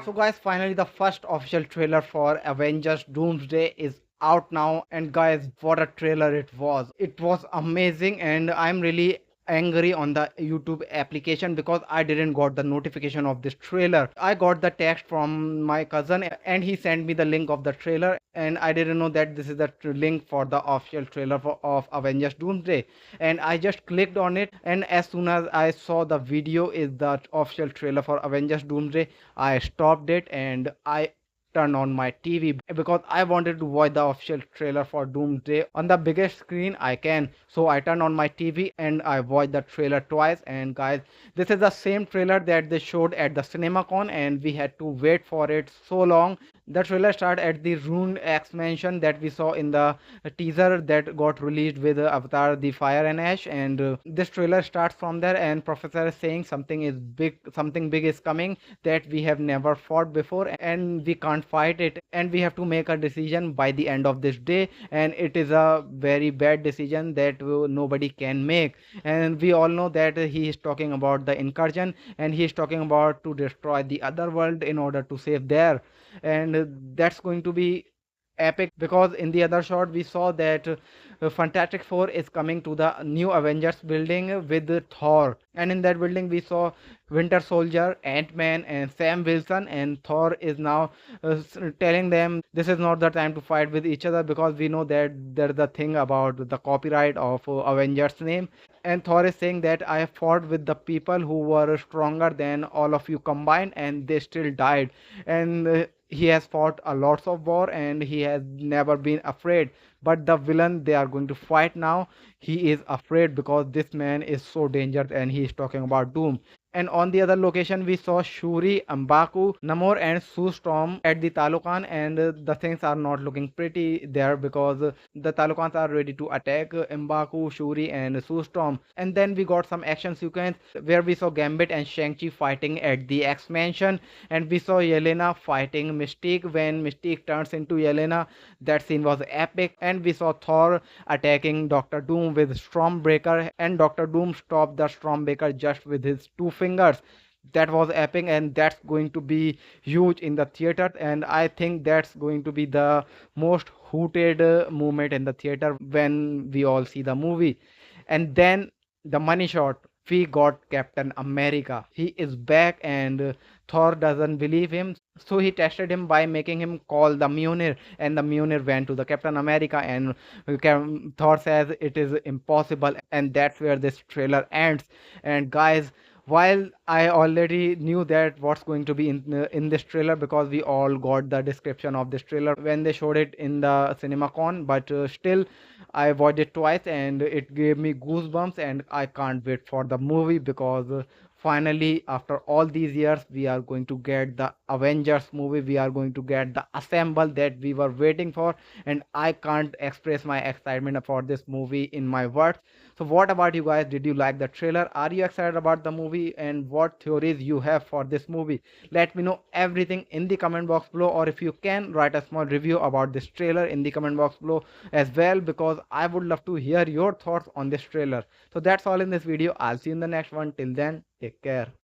So guys, finally the first official trailer for Avengers Doomsday is out now, and guys, what a trailer it was. It was amazing, and I'm really angry on the YouTube application because I didn't got the notification of this trailer. I got the text from my cousin and he sent me the link of the trailer, and I didn't know that this is the link for the official trailer of Avengers Doomsday. And I just clicked on it, and as soon as I saw the video is the official trailer for Avengers Doomsday, I stopped it and I turned on my TV because I wanted to watch the official trailer for Doomsday on the biggest screen I can. So I turned on my TV and I watched the trailer twice. And guys, this is the same trailer that they showed at the CinemaCon, and we had to wait for it so long. The trailer started at the Rune X mansion that we saw in the teaser that got released with Avatar: The Fire and Ash, and this trailer starts from there. And Professor is saying something big is coming that we have never fought before, and we can't fight it, and we have to make a decision by the end of this day, and it is a very bad decision that nobody can make. And we all know that he is talking about the incursion, and he is talking about to destroy the other world in order to save there. And that's going to be epic because in the other shot we saw that Fantastic Four is coming to the new Avengers building with Thor, and in that building we saw Winter Soldier, Ant-Man, and Sam Wilson. And Thor is now telling them this is not the time to fight with each other because we know that there's the thing about the copyright of Avengers name. And Thor is saying that I fought with the people who were stronger than all of you combined, and they still died. And he has fought a lots of war and he has never been afraid, but the villain they are going to fight now, he is afraid because this man is so dangerous, and he is talking about Doom. And on the other location we saw Shuri, M'Baku, Namor, and Sue Storm at the Talokan. And the things are not looking pretty there because the Talokans are ready to attack M'Baku, Shuri, and Sue Storm. And then we got some action sequence where we saw Gambit and Shang-Chi fighting at the X Mansion, and we saw Yelena fighting Mystique. When Mystique turns into Yelena, that scene was epic. And we saw Thor attacking Doctor Doom with Stormbreaker, and Doctor Doom stopped the Stormbreaker just with his two fingers. That was epic, and that's going to be huge in the theater. And I think that's going to be the most hooted moment in the theater when we all see the movie. And then the money shot, we got Captain America. He is back, and Thor doesn't believe him. So he tested him by making him call the Mjolnir, and the Mjolnir went to the Captain America. And Thor says it is impossible, and that's where this trailer ends. And guys, while I already knew that what's going to be in this trailer because we all got the description of this trailer when they showed it in the CinemaCon, but still I watched it twice and it gave me goosebumps, and I can't wait for the movie because finally after all these years we are going to get the Avengers movie. We are going to get the assemble that we were waiting for, and I can't express my excitement for this movie in my words. So what about you guys? Did you like the trailer? Are you excited about the movie? And what theories you have for this movie? Let me know everything in the comment box below, or if you can, write a small review about this trailer in the comment box below as well, because I would love to hear your thoughts on this trailer. So that's all in this video. I'll see you in the next one. Till then, take care.